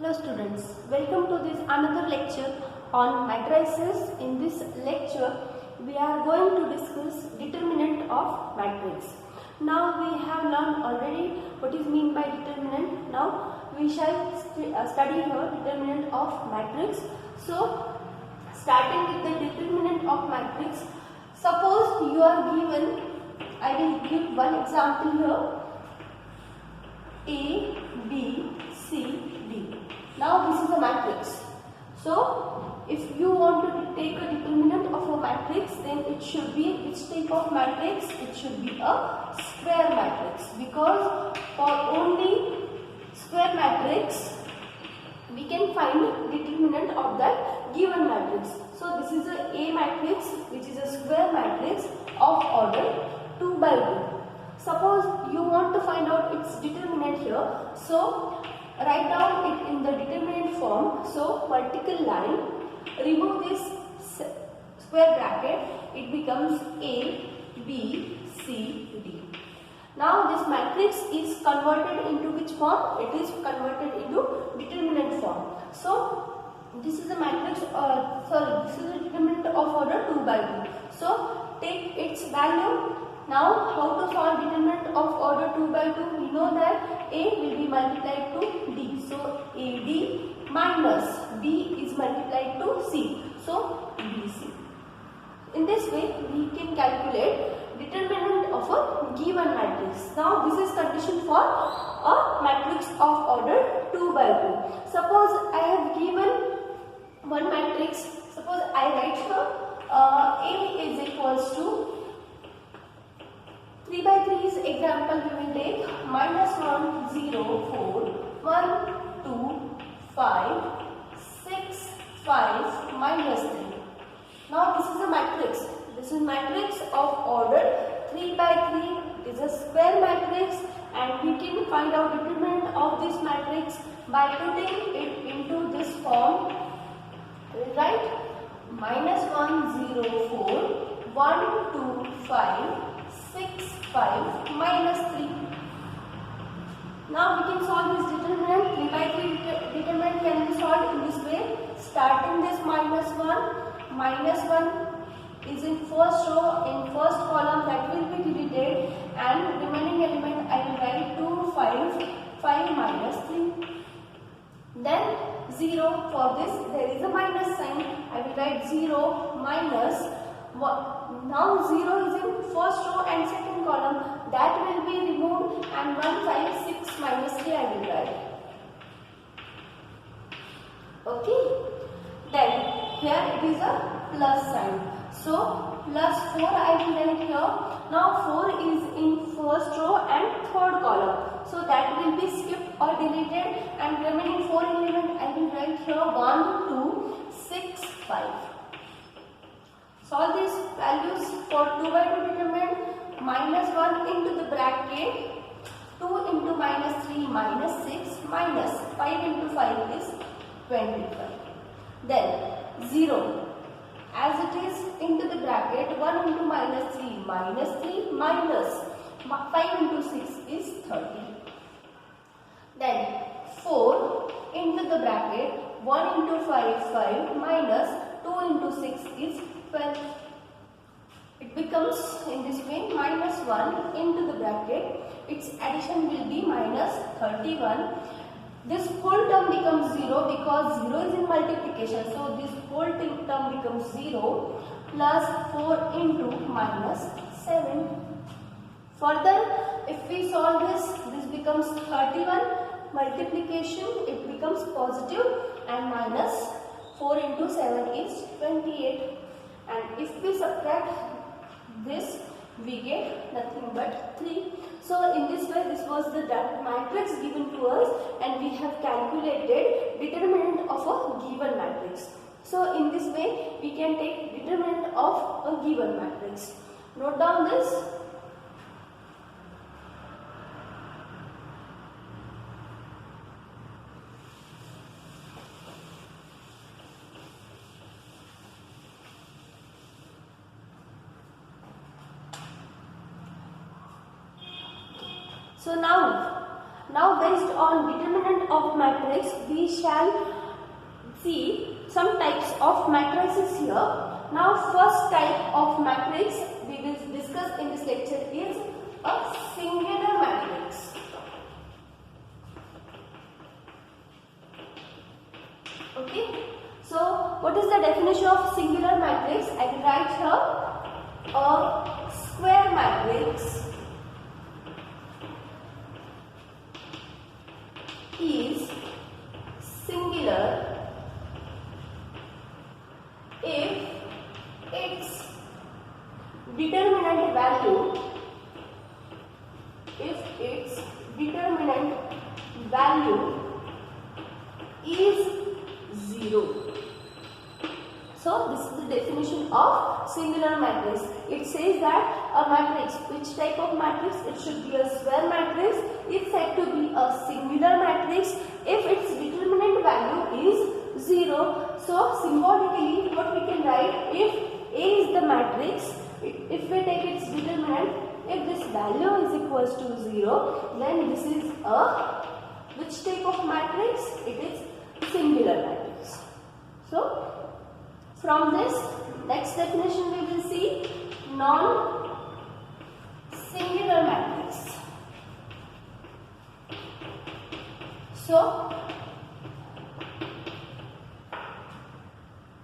Hello students, welcome to this another lecture on matrices. In this lecture, we are going to discuss determinant of matrix. Now we have learned already what is meant by determinant. Now we shall study here determinant of matrix. So starting with the determinant of matrix, suppose you are given, I will give one example here, A, B, C, D. Now this is a matrix. So if you want to take a determinant of a matrix, then it should be which type of matrix? It should be a square matrix, because for only square matrix we can find determinant of that given matrix. So this is a matrix which is a square matrix of order 2 by 2. Suppose you want to find out its determinant here. So write down it in the determinant form. So vertical line, remove this square bracket, it becomes A, B, C, D. Now this matrix is converted into which form? It is converted into determinant form. So this is a matrix, this is a determinant of order 2 by 2. So take its value. Now how to solve determinant of order 2 by 2? We know that A will be multiplied to D. So AD minus B is multiplied to C. So BC. In this way we can calculate determinant of a given matrix. Now this is condition for a matrix of order 2 by 2. Suppose I have given one matrix. Suppose I write here A is equals to 3 by 3 is example we will take -1, 0, 4, 1, 2, 5, 6, 5, -3. Now this is a matrix. This is matrix of order 3 by 3. It is a square matrix and we can find out determinant of this matrix by putting it into this form. Right? -1, 0, 4, 1, 2, 5, 6, 5, -3. Now we can solve this determinant. 3 by 3 determinant can be solved in this way. Starting this -1 is in first row, in first column, that will be deleted, and remaining element I will write 2, 5, 5 -3. Then 0, for this there is a minus sign. I will write 0 minus 1. Now 0 is in first row and second column, that will be removed, and 1, 5, 6 -3 I will write. Okay. Then here it is a plus sign. So plus 4 I will write here. Now 4 is in first row and third column. So that will be skipped or deleted, and remaining 4 element I will write here 1, 2, 6, 5. Solve these values for 2 by 2 determinant. -1 into the bracket, 2 into -3 -6, minus 5 into 5 is 25. Then 0 as it is into the bracket, 1 into -3 -3, minus 5 into 6 is 30. Then 4 into the bracket, 1 into 5 5, minus 2 into 6 is 12. It becomes in this way -1 into the bracket, its addition will be -31. This whole term becomes 0 because 0 is in multiplication. So this whole term becomes 0, plus 4 into -7. Further, if we solve this, this becomes 31. Multiplication, it becomes positive, and minus 4 into 7 is 28. And if we subtract this, we get nothing but 3. So in this way, this was the matrix given to us, and we have calculated determinant of a given matrix. So in this way, we can take determinant of a given matrix. Note down this. So now based on determinant determinant of matrix, we shall see some types of matrices here. Now first type of matrix we will discuss in this lecture is a singular matrix. Okay, so what is the definition of singular matrix? I can write here a square matrix is singular if its determinant value is 0. So this is the definition of singular matrix. It says that a matrix, which type of matrix? It should be a square matrix. It's said to be a singular matrix if its determinant value is 0. So symbolically what we can write, if A is the matrix, if we take its determinant, if this value is equals to 0, then this is a which type of matrix? It is singular matrix. So from this next definition we will see non-singular matrix. So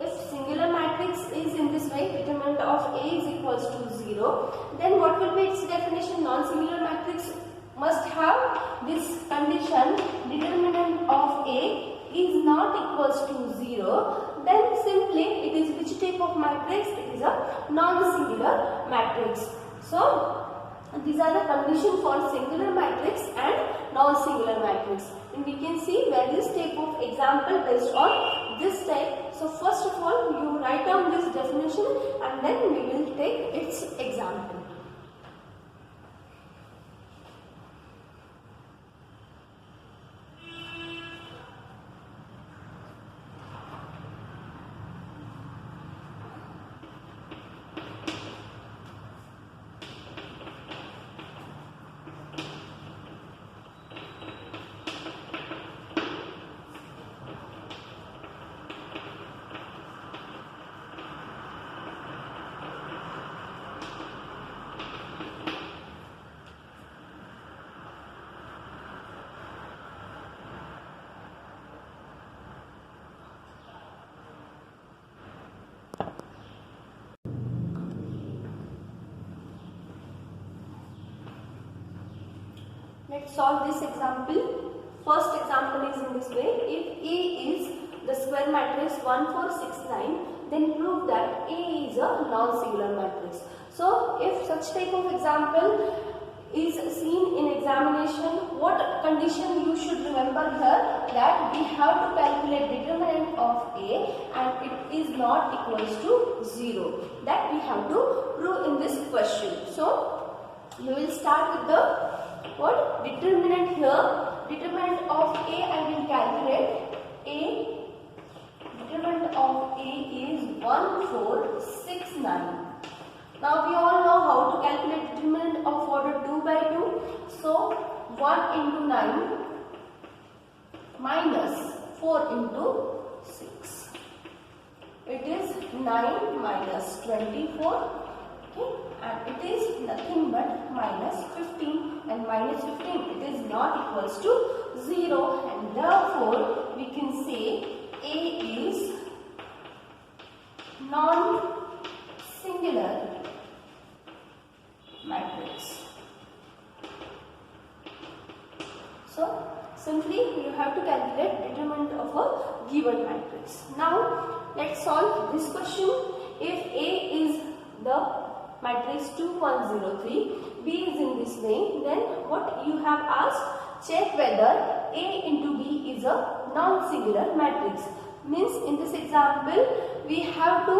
if singular matrix is in this way, determinant of A is equals to 0, then what will be its definition? Non-singular matrix must have this condition, determinant of A is not equals to 0, then simply it is which type of matrix? It is a non-singular matrix. So these are the conditions for singular matrix and non-singular matrix, and we can see various type of example based on this type. So first of all you write down this definition and then we will take its example. Let's solve this example. First example is in this way. If A is the square matrix 1, 4, 6, 9, then prove that A is a non-singular matrix. So if such type of example is seen in examination, what condition you should remember here? That we have to calculate determinant of A and it is not equals to 0. That we have to prove in this question. So you will start with the what? Determinant here. Determinant of A I will calculate. Determinant of A is 1, 4, 6, 9. Now we all know how to calculate determinant of order 2 by 2. So 1 into 9 minus 4 into 6. It is 9 minus 24. Okay, and it is nothing but minus 15, and minus 15 it is not equals to 0, and therefore we can say A is non-singular matrix. So simply you have to calculate determinant of a given matrix. Now let's solve this question. If A is the matrix 2, 1, 0, 3, B is in this way, then what you have asked, check whether A into B is a non-singular matrix. Means in this example we have to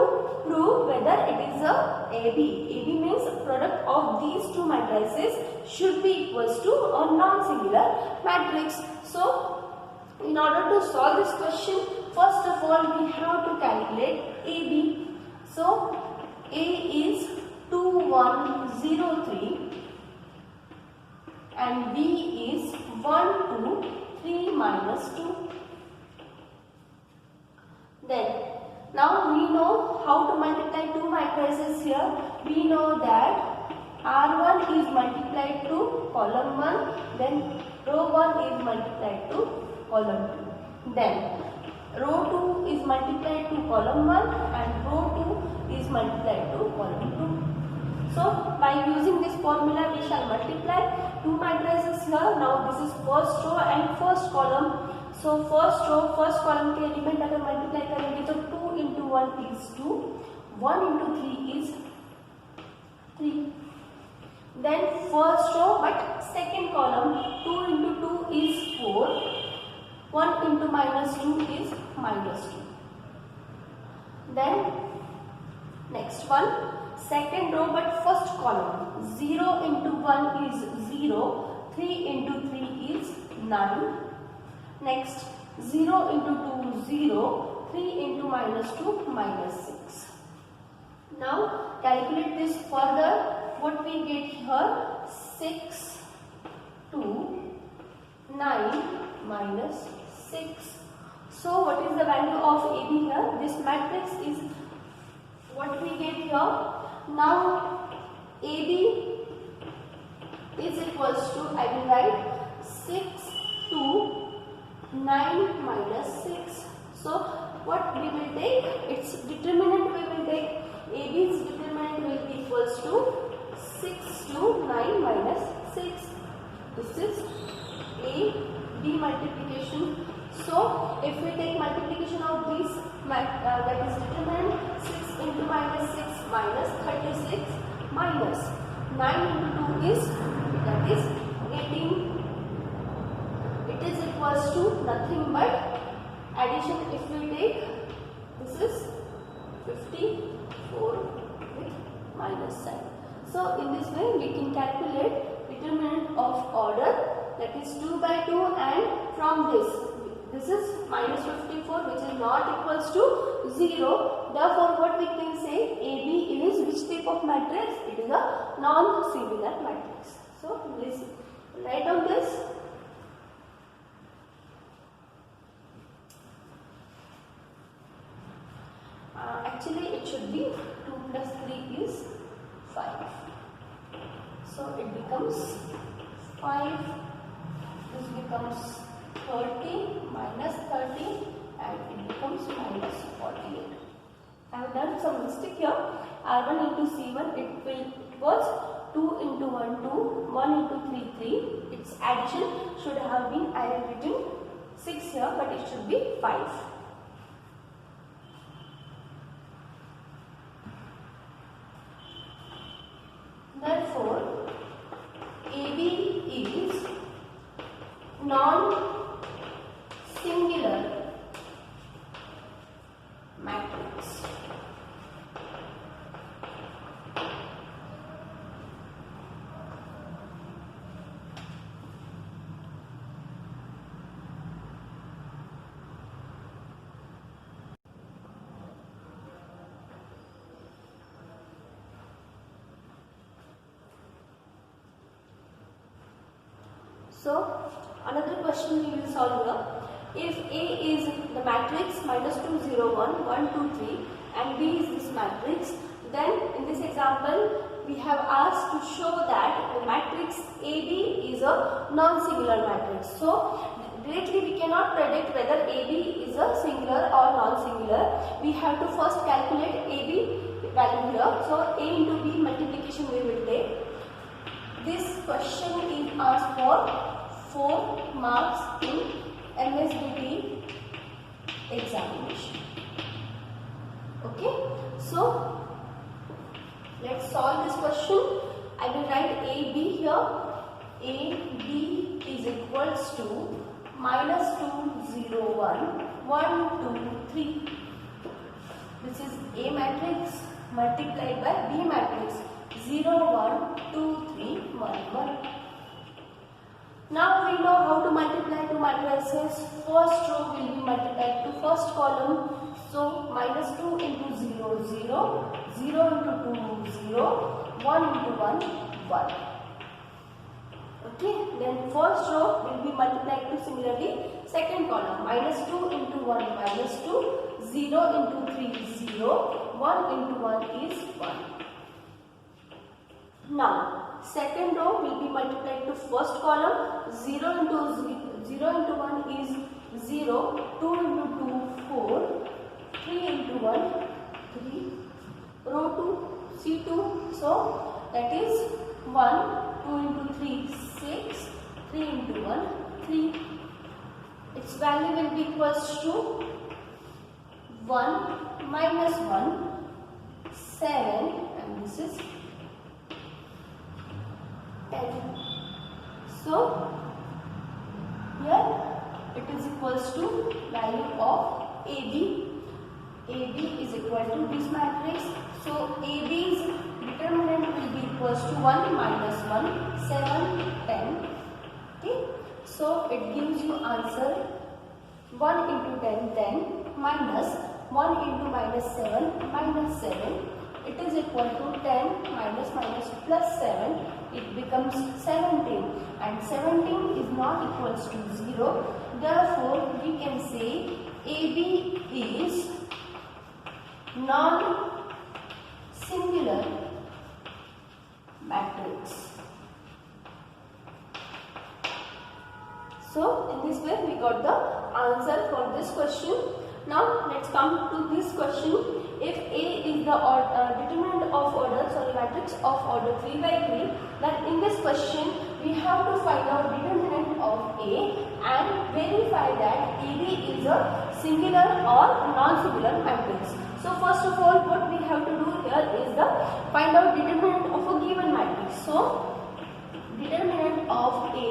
prove whether it is a AB. AB means product of these two matrices should be equals to a non-singular matrix. So in order to solve this question, first of all we have to calculate AB. So A is 2, 1, 0, 3 and B is 1, 2, 3 minus 2. Then now we know how to multiply two matrices here. We know that R1 is multiplied to column 1, then row 1 is multiplied to column 2. Then row 2 is multiplied to column 1 and row 2 is multiplied to column 2. So by using this formula we shall multiply two matrices here. Now this is first row and first column. So first row, first column के element अगर multiply करेंगे तो 2 into 1 is 2, 1 into 3 is 3. Then first row but second column, 2 into 2 is 4, 1 into minus 2 is minus 2. Then next one, second row but first column, 0 into 1 is 0, 3 into 3 is 9. Next, 0 into 2, 0, 3 into minus 2, minus 6. Now, calculate this further. What we get here? 6, 2, 9, minus 6. So, what is the value of AB here? This matrix is what we get here. Now, AB is equals to, I will write 6, 2, 9 minus 6. So what we will take? Its determinant we will take. AB's determinant will be equals to 6 to 9 minus 6. This is AB multiplication. So if we take multiplication of these, that is determinant, 6 into minus 6 minus 36 minus 9 into 2 is, that is 18. It is equals to nothing but addition. If we take, this is 54 with minus sign. So in this way we can calculate determinant of order, that is 2 by 2, and from this is minus 54 which is not equals to 0. Therefore what we can say, AB is which type of matrix? It is a non-singular matrix. So listen, write down this. Actually it should be 2 plus 3 is 5. So it becomes 5, this becomes 30 minus 30 and it becomes minus 48. I have done some mistake here. R1 into C1 it was 2 into 1 2, 1 into 3 3. Its addition should have been, I have written 6 here, but it should be 5. Therefore, AB is non-singular matrix. So, another question we will solve here. If A is the matrix minus 2, 0, 1, 1, 2, 3 and B is this matrix, then in this example we have asked to show that the matrix AB is a non-singular matrix. So, directly we cannot predict whether AB is a singular or non-singular. We have to first calculate AB value here. So, A into B multiplication we will take. This question is asked for 4 marks in MSBT examination. Okay, so let's solve this question. I will write AB here. AB is equals to minus 2, 0, 1, 1, 2, 3. This is A matrix multiplied by B matrix. 0, 1, 2, 3, 1, 1. Now we know how to multiply two matrices. First row will be multiplied to first column. So minus 2 into 0, 0, 0 into 2, 0, 1 into 1, 1. Okay, then first row will be multiplied to similarly second column. -2 into 1 -2, 0 into 3 0, 1 into 1 is 1. Now second row will be multiplied to first column. 0 into 1 is 0, 2 into 2 4, 3 into 1 3, row 2 C2, so that is 1, 2 into 3 6, 3 into 1 3. Its value will be equals to 1 minus 1 7, and this is 10. So here it is equals to value of AB. AB is equal to this matrix. So AB's determinant will be equals to 1 minus 1 7 10. Okay, so it gives you answer 1 into 10 10 minus 1 into minus 7 minus 7. It is equal to 10 minus minus plus 7. It becomes 17, and 17 is not equals to 0. Therefore, we can say AB is non-singular matrix. So in this way we got the answer for this question. Now let's come to this question. If A is the determinant of order, matrix of order 3 by 3, then in this question we have to find out determinant of A and verify that AB is a singular or non-singular matrix. So first of all, what we have to do here is the find out determinant of a given matrix. So determinant of A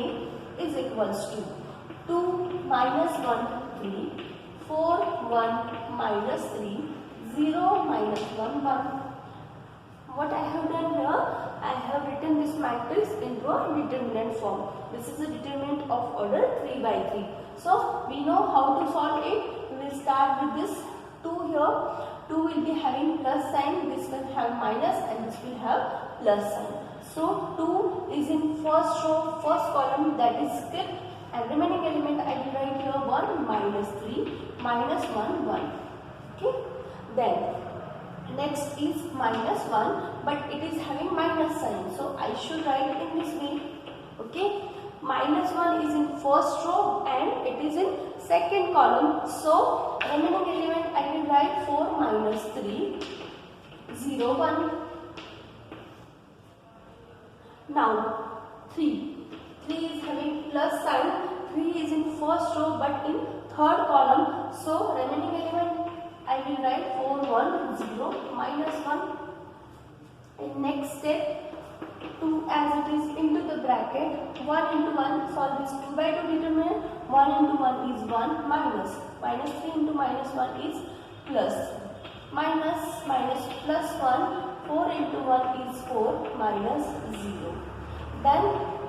is equals to 2 minus 1 3, 4 1 minus 3, 0 minus 1 1. What I have done here, I have written this matrix into a determinant form. This is a determinant of order 3 by 3. So we know how to solve it. We will start with this 2 here. 2 will be having plus sign, this will have minus, and this will have plus sign. So 2 is in first row, first column, that is skipped, and remaining element I will write here 1 minus 3 minus 1 1. Okay, then next is minus 1, but it is having minus sign, so I should write in this way. Okay, minus 1 is in first row and it is in second column, so remaining element I will write 4 minus 3 0 1. Now 3 is having plus sign. 3 is in first row but in third column, so remaining element I will write 4 1 0 minus 1. In next step, 2 as it is into the bracket, 1 into 1, solve this 2 by 2 determinant. 1 into 1 is 1 minus 3 into minus 1 is plus minus plus 1, 4 into 1 is 4 minus 0. Then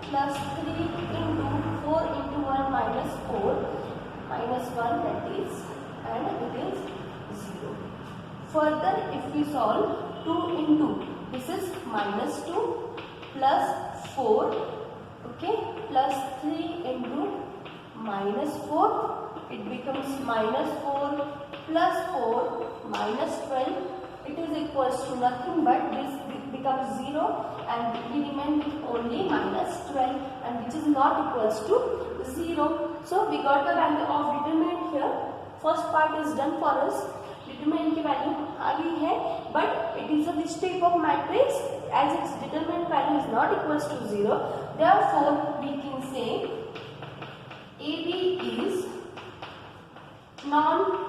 plus 3 into 4 into 1 minus 4 minus 1, that is, and it is 0. Further, if we solve 2 into, this is minus 2 plus 4, okay, plus 3 into minus 4, it becomes minus 4 plus 4 minus 12. It is equals to nothing but this becomes 0 and we remain with only minus 12, and which is not equals to 0. So we got the value of determinant here. First part is done for us. Determinant की value आ गई है, but it is a this type of matrix as its determinant value is not equals to 0. Therefore, we can say AB is non-singular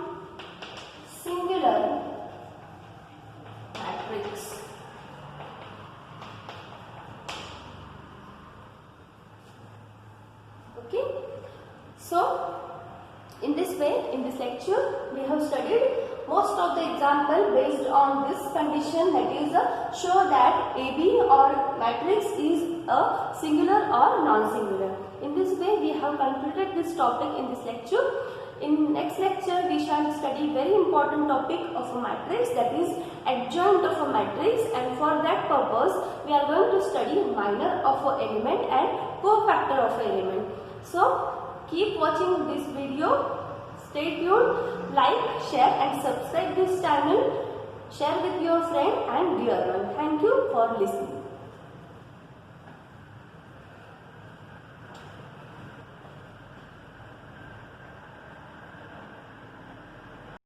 matrix. Okay, so in this way, in this lecture, we have studied most of the example based on this condition, that is show that AB or matrix is a singular or non-singular. In this way, we have concluded this topic in this lecture. In next lecture, we shall study very important topic of a matrix, that is adjoint of a matrix, and for that purpose purpose, we are going to study minor of an element and cofactor of an element. So keep watching this video. Stay tuned. Like, share and subscribe this channel. Share with your friend and dear one. Thank you for listening.